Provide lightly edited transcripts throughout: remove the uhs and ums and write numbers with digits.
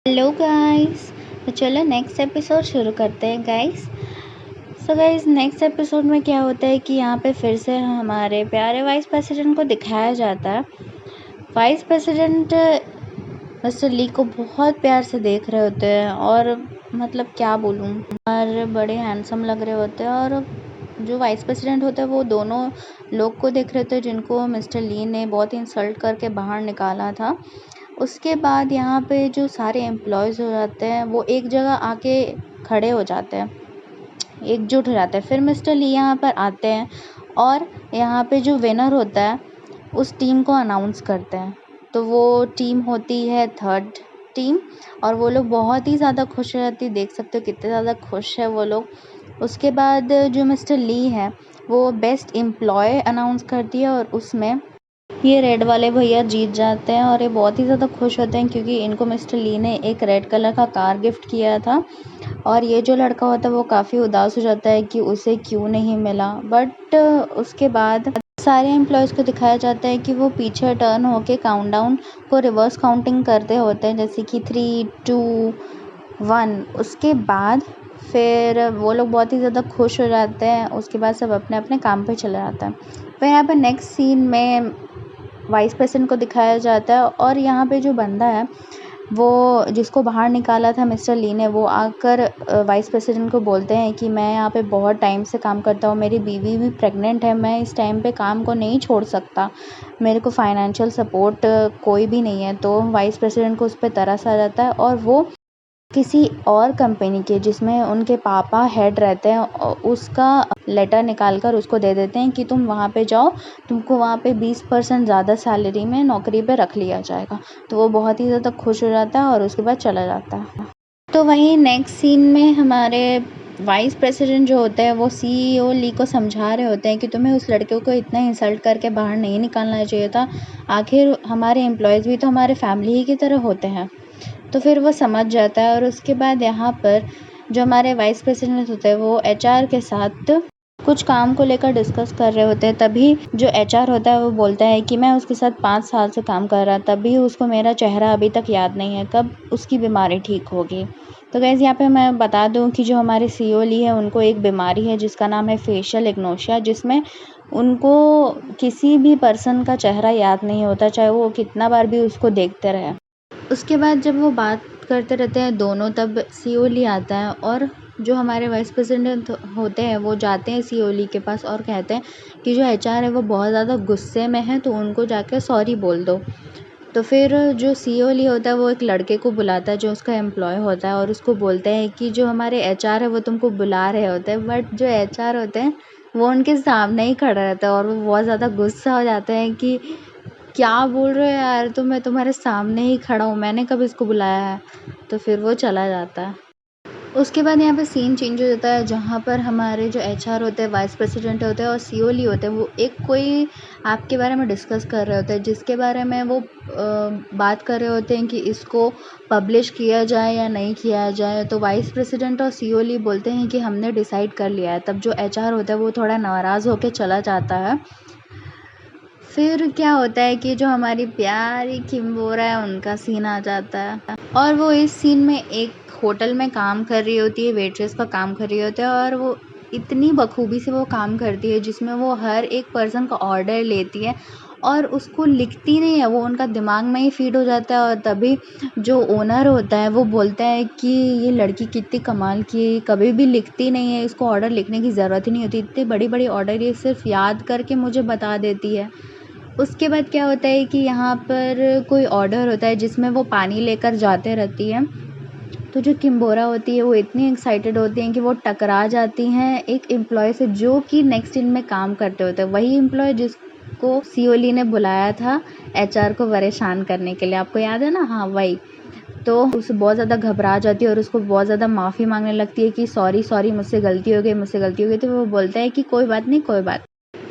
Hello guys. तो चलो next episode शुरू करते हैं guys. So guys, next episode में क्या होता है कि यहाँ पे फिर से हमारे प्यारे वाइस प्रेसिडेंट को दिखाया जाता है। वाइस प्रेसिडेंट मिस्टर ली को बहुत प्यार से देख रहे होते हैं और मतलब क्या बोलूँ, और बड़े हैंडसम लग रहे होते हैं। और जो वाइस प्रेसिडेंट होते हैं वो दोनों लोग को देख रहे थे जिनको मिस्टर ली ने बहुत इंसल्ट करके बाहर निकाला था। उसके बाद यहाँ पे जो सारे एम्प्लॉयज़ हो जाते हैं वो एक जगह आके खड़े हो जाते हैं, एकजुट हो जाते हैं। फिर मिस्टर ली यहाँ पर आते हैं और यहाँ पे जो विनर होता है उस टीम को अनाउंस करते हैं। तो वो टीम होती है थर्ड टीम, और वो लोग बहुत ही ज़्यादा खुश रहती है। देख सकते हो कितने ज़्यादा खुश है वो लोग। उसके बाद जो मिस्टर ली है वो बेस्ट एम्प्लॉय अनाउंस करती है और उसमें ये रेड वाले भैया जीत जाते हैं और ये बहुत ही ज़्यादा खुश होते हैं क्योंकि इनको मिस्टर ली ने एक रेड कलर का कार गिफ्ट किया था। और ये जो लड़का होता है वो काफ़ी उदास हो जाता है कि उसे क्यों नहीं मिला। बट उसके बाद सारे एम्प्लॉयज़ को दिखाया जाता है कि वो पीछे टर्न होके काउंटडाउन को रिवर्स काउंटिंग करते होते हैं, जैसे कि 3, 2, 1। उसके बाद फिर वो लोग बहुत ही ज़्यादा खुश हो जाते हैं। उसके बाद सब अपने अपने काम पे चले जाते हैं। फिर यहाँ पर नेक्स्ट सीन में वाइस प्रेसिडेंट को दिखाया जाता है और यहाँ पे जो बंदा है वो जिसको बाहर निकाला था मिस्टर ली ने, वो आकर वाइस प्रेसिडेंट को बोलते हैं कि मैं यहाँ पे बहुत टाइम से काम करता हूँ, मेरी बीवी भी प्रेग्नेंट है, मैं इस टाइम पे काम को नहीं छोड़ सकता, मेरे को फाइनेंशियल सपोर्ट कोई भी नहीं है। तो वाइस प्रेसिडेंट को उस पर तरस आ जाता है और वो किसी और कंपनी के जिसमें उनके पापा हेड रहते हैं उसका लेटर निकाल कर उसको दे देते हैं कि तुम वहाँ पे जाओ, तुमको वहाँ पे 20% ज़्यादा सैलरी में नौकरी पे रख लिया जाएगा। तो वो बहुत ही ज़्यादा खुश हो जाता है और उसके बाद चला जाता है। तो वहीं नेक्स्ट सीन में हमारे वाइस प्रेसिडेंट जो होते हैं वो सीईओ ली को समझा रहे होते हैं कि तुम्हें उस लड़के को इतना इंसल्ट करके बाहर नहीं निकालना चाहिए था, आखिर हमारे एम्प्लॉयज़ भी तो हमारे फैमिली ही की तरह होते हैं। तो फिर वो समझ जाता है और उसके बाद यहाँ पर जो हमारे वाइस प्रेसिडेंट होते हैं वो एचआर के साथ कुछ काम को लेकर डिस्कस कर रहे होते हैं। तभी जो एचआर होता है वो बोलता है कि मैं उसके साथ 5 साल से काम कर रहा, तभी उसको मेरा चेहरा अभी तक याद नहीं है, कब उसकी बीमारी ठीक होगी। तो गाइस यहाँ पे मैं बता दूं कि जो हमारे सीईओ ली है उनको एक बीमारी है जिसका नाम है फेशियल इग्नोशिया, जिसमें उनको किसी भी पर्सन का चेहरा याद नहीं होता, चाहे वो कितना बार भी उसको देखते रहे। उसके बाद जब वो बात करते रहते हैं दोनों, तब सीईओ ली आता है और जो हमारे वाइस प्रेसिडेंट होते हैं वो जाते हैं सीईओ ली के पास और कहते हैं कि जो एचआर है वो बहुत ज़्यादा गुस्से में है, तो उनको जाकर सॉरी बोल दो। तो फिर जो सीईओ ली होता है वो एक लड़के को बुलाता है जो उसका एम्प्लॉय होता है और उसको बोलते हैं कि जो हमारे एचआर है वो तुमको बुला रहे होते हैं। बट जो एचआर होते हैं वो उनके सामने ही खड़ा रहता है और वो बहुत ज़्यादा गुस्सा हो जाते हैं कि क्या बोल रहे हो यार, तो मैं तुम्हारे सामने ही खड़ा हूँ, मैंने कब इसको बुलाया है। तो फिर वो चला जाता है। उसके बाद यहाँ पे सीन चेंज हो जाता है जहाँ पर हमारे जो एचआर होते हैं, वाइस प्रेसिडेंट होते हैं और सीईओ ली होते हैं, वो एक कोई ऐप के बारे में डिस्कस कर रहे होते हैं जिसके बारे में वो बात कर रहे होते हैं कि इसको पब्लिश किया जाए या नहीं किया जाए। तो वाइस प्रेसिडेंट और सीईओ ली बोलते हैं कि हमने डिसाइड कर लिया है। तब जो एचआर होता है वो थोड़ा नाराज़ होकर चला जाता है। फिर क्या होता है कि जो हमारी प्यारी किम्बोरा है उनका सीन आ जाता है और वो इस सीन में एक होटल में काम कर रही होती है, वेट्रेस का काम कर रही होती है। और वो इतनी बखूबी से वो काम करती है जिसमें वो हर एक पर्सन का ऑर्डर लेती है और उसको लिखती नहीं है, वो उनका दिमाग में ही फीड हो जाता है। और तभी जो ओनर होता है वो बोलता है कि ये लड़की कितनी कमाल की है, कभी भी लिखती नहीं है, इसको ऑर्डर लिखने की ज़रूरत ही नहीं होती, इतने बड़ी बड़ी ऑर्डर ये सिर्फ याद करके मुझे बता देती है। उसके बाद क्या होता है कि यहाँ पर कोई ऑर्डर होता है जिसमें वो पानी लेकर जाते रहती है। तो जो किम्बोरा होती है वो इतनी एक्साइटेड होती हैं कि वो टकरा जाती हैं एक एम्प्लॉय से जो कि नेक्स्ट टीम में काम करते होते हैं, वही एम्प्लॉय जिसको सीईओ ली ने बुलाया था एचआर को परेशान करने के लिए, आपको याद है ना? हाँ, वही। तो उसे बहुत ज़्यादा घबरा जाती है और उसको बहुत ज़्यादा माफ़ी मांगने लगती है कि सॉरी सॉरी, मुझसे गलती हो गई, मुझसे गलती हो गई। तो वो बोलता है कि कोई बात नहीं, कोई बात।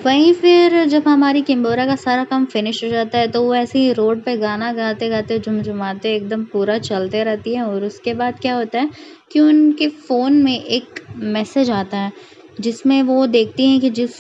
वहीं फिर जब हमारी किम्बोरा का सारा काम फिनिश हो जाता है तो वो ऐसे ही रोड पे गाना गाते गाते झुमझुमाते एकदम पूरा चलते रहती है। और उसके बाद क्या होता है कि उनके फ़ोन में एक मैसेज आता है जिसमें वो देखती हैं कि जिस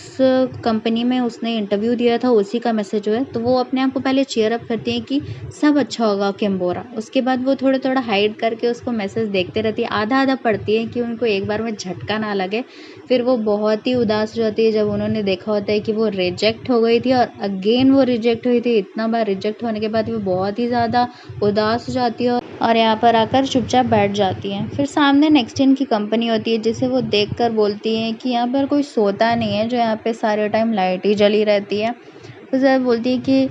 कंपनी में उसने इंटरव्यू दिया था उसी का मैसेज है, तो वो अपने आप को पहले चीयर अप करती हैं कि सब अच्छा होगा किम्बोरा। उसके बाद वो थोड़ा-थोड़ा हाइड करके उसको मैसेज देखते रहती है, आधा-आधा पढ़ती है कि उनको एक बार में झटका ना लगे। फिर वो बहुत ही उदास हो जाती है जब उन्होंने देखा होता है कि वो रिजेक्ट हो गई थी और अगेन वो रिजेक्ट हुई थी। इतना बार रिजेक्ट होने के बाद वो बहुत ही ज़्यादा उदास हो जाती है और यहाँ पर आकर चुपचाप बैठ जाती हैं। फिर सामने नेक्स्ट की कंपनी होती है जिसे वो देखकर बोलती हैं कि यहाँ पर कोई सोता नहीं है, जो यहाँ पे सारे टाइम लाइट ही जली रहती है। तो जब बोलती है कि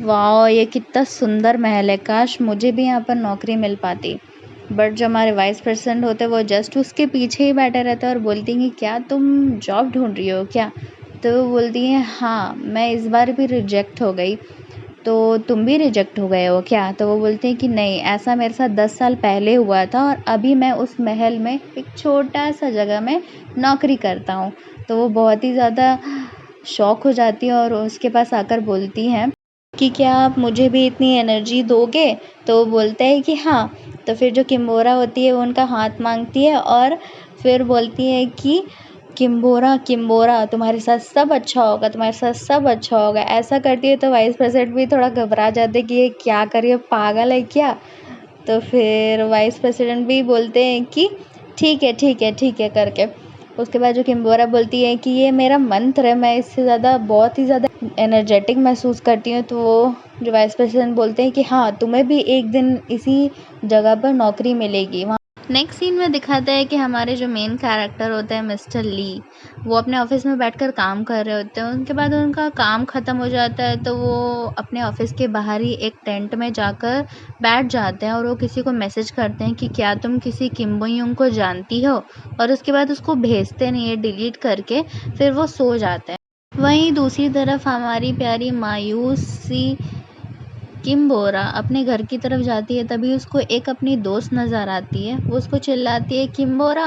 वाह, ये कितना सुंदर महल है, काश मुझे भी यहाँ पर नौकरी मिल पाती। बट जो हमारे वाइस प्रेसिडेंट होते हैं वो जस्ट उसके पीछे ही बैठे रहते हैं और बोलती हैं कि क्या तुम जॉब ढूंढ रही हो क्या? तो वो बोलती हैं हाँ, मैं इस बार भी रिजेक्ट हो गई। तो तुम भी रिजेक्ट हो गए हो क्या? तो वो बोलते हैं कि नहीं, ऐसा मेरे साथ 10 साल पहले हुआ था और अभी मैं उस महल में एक छोटा-सा जगह में नौकरी करता हूँ। तो वो बहुत ही ज़्यादा शॉक हो जाती है और उसके पास आकर बोलती हैं कि क्या आप मुझे भी इतनी एनर्जी दोगे? तो वो बोलता है कि हाँ। तो फिर जो किम्बोरा होती है वो उनका हाथ माँगती है और फिर बोलती है कि किम्बोरा, किम्बोरा तुम्हारे साथ सब अच्छा होगा, तुम्हारे साथ सब अच्छा होगा। ऐसा करती है तो वाइस प्रेसिडेंट भी थोड़ा घबरा जाते हैं कि ये क्या कर रही है, पागल है क्या? तो फिर वाइस प्रेसिडेंट भी बोलते हैं कि ठीक है, ठीक है, ठीक है करके। उसके बाद जो किम्बोरा बोलती है कि ये मेरा मंत्र है, मैं इससे ज़्यादा बहुत ही ज़्यादा एनर्जेटिक महसूस करती हूँ। तो वो जो वाइस प्रेसिडेंट बोलते हैं कि हाँ, तुम्हें भी एक दिन इसी जगह पर नौकरी मिलेगी। वहाँ नेक्स्ट सीन में दिखाता है कि हमारे जो मेन कैरेक्टर होते हैं मिस्टर ली, वो अपने ऑफिस में बैठकर काम कर रहे होते हैं। उनके बाद उनका काम ख़त्म हो जाता है तो वो अपने ऑफिस के बाहर ही एक टेंट में जाकर बैठ जाते हैं और वो किसी को मैसेज करते हैं कि क्या तुम किसी किम बो यूंग को जानती हो? और उसके बाद उसको भेजते नहीं है, डिलीट करके फिर वो सो जाते हैं। वहीं दूसरी तरफ हमारी प्यारी मायूस सी किम्बोरा अपने घर की तरफ जाती है, तभी उसको एक अपनी दोस्त नज़र आती है। वो उसको चिल्लाती है किम्बोरा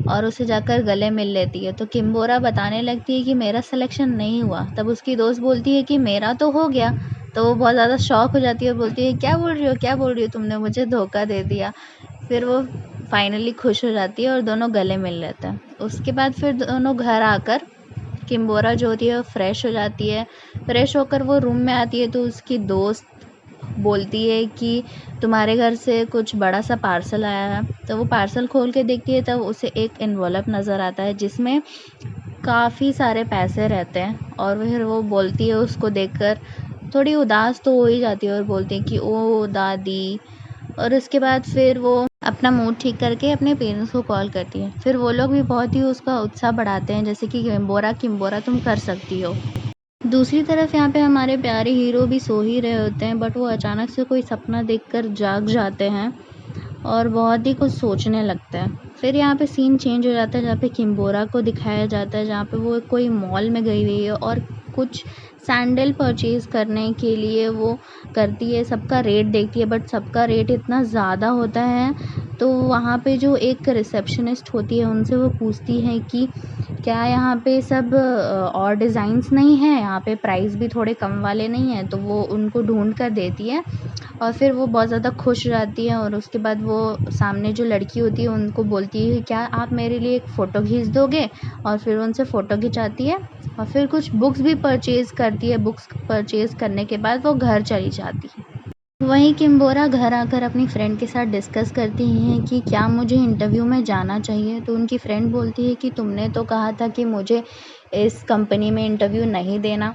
और उसे जाकर गले मिल लेती है। तो किम्बोरा बताने लगती है कि मेरा सिलेक्शन नहीं हुआ। तब उसकी दोस्त बोलती है कि मेरा तो हो गया। तो वो बहुत ज़्यादा शॉक हो जाती है और बोलती है क्या बोल रही हो, क्या बोल रही हो, तुमने मुझे धोखा दे दिया। फिर वो फाइनली खुश हो जाती है और दोनों गले मिल लेते हैं। उसके बाद फिर दोनों घर आकर किम्बोरा जो होती है वो फ्रेश हो जाती है। फ्रेश होकर वो रूम में आती है तो उसकी दोस्त बोलती है कि तुम्हारे घर से कुछ बड़ा सा पार्सल आया है। तो वो पार्सल खोल के देखती है तब उसे एक एनवलप नज़र आता है जिसमें काफ़ी सारे पैसे रहते हैं और फिर वो बोलती है उसको देखकर थोड़ी उदास तो हो ही जाती है और बोलती है कि ओ दादी। और उसके बाद फिर वो अपना मूड ठीक करके अपने पेरेंट्स को कॉल करती है। फिर वो लोग भी बहुत ही उसका उत्साह बढ़ाते हैं जैसे कि किम्बोरा, किम्बोरा तुम कर सकती हो। दूसरी तरफ यहाँ पे हमारे प्यारे हीरो भी सो ही रहे होते हैं बट वो अचानक से कोई सपना देखकर जाग जाते हैं और बहुत ही कुछ सोचने लगते हैं। फिर यहाँ पे सीन चेंज हो जाता है जहाँ पे किम्बोरा को दिखाया जाता है जहाँ पे वो कोई मॉल में गई हुई है और कुछ सैंडल परचेज़ करने के लिए वो करती है। सबका रेट देखती है बट सबका रेट इतना ज़्यादा होता है। तो वहाँ पे जो एक रिसेप्शनिस्ट होती है उनसे वो पूछती है कि क्या यहाँ पे सब और डिज़ाइंस नहीं हैं, यहाँ पे प्राइस भी थोड़े कम वाले नहीं हैं? तो वो उनको ढूँढ कर देती है और फिर वो बहुत ज़्यादा खुश हो जाती है और उसके बाद वो सामने जो लड़की होती है उनको बोलती है क्या आप मेरे लिए एक फ़ोटो खींच दोगे? और फिर उनसे फ़ोटो खिंचाती है और फिर कुछ बुक्स भी परचेज़ करती है। बुक्स परचेज़ करने के बाद वो घर चली जाती है। वहीं किम्बोरा घर आकर अपनी फ्रेंड के साथ डिस्कस करती हैं कि क्या मुझे इंटरव्यू में जाना चाहिए। तो उनकी फ्रेंड बोलती है कि तुमने तो कहा था कि मुझे इस कंपनी में इंटरव्यू नहीं देना।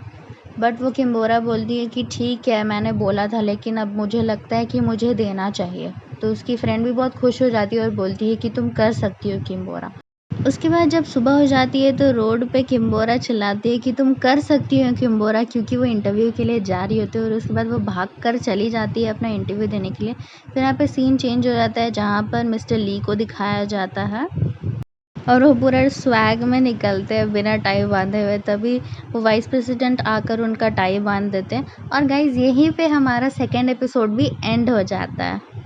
बट वो किम्बोरा बोलती है कि ठीक है, मैंने बोला था लेकिन अब मुझे लगता है कि मुझे देना चाहिए। तो उसकी फ्रेंड भी बहुत खुश हो जाती है और बोलती है कि तुम कर सकती हो किम्बोरा। उसके बाद जब सुबह हो जाती है तो रोड पे किम्बोरा चिल्लाती है कि तुम कर सकती हो किम्बोरा, क्योंकि वो इंटरव्यू के लिए जा रही होती है और उसके बाद वो भाग कर चली जाती है अपना इंटरव्यू देने के लिए। फिर यहाँ पे सीन चेंज हो जाता है जहाँ पर मिस्टर ली को दिखाया जाता है और वो पूरा स्वैग में निकलते हैं बिना टाई बांधे हुए। तभी वो वाइस प्रेसिडेंट आकर उनका टाई बांध देते हैं और गाइज़ यहीं पे हमारा सेकेंड एपिसोड भी एंड हो जाता है।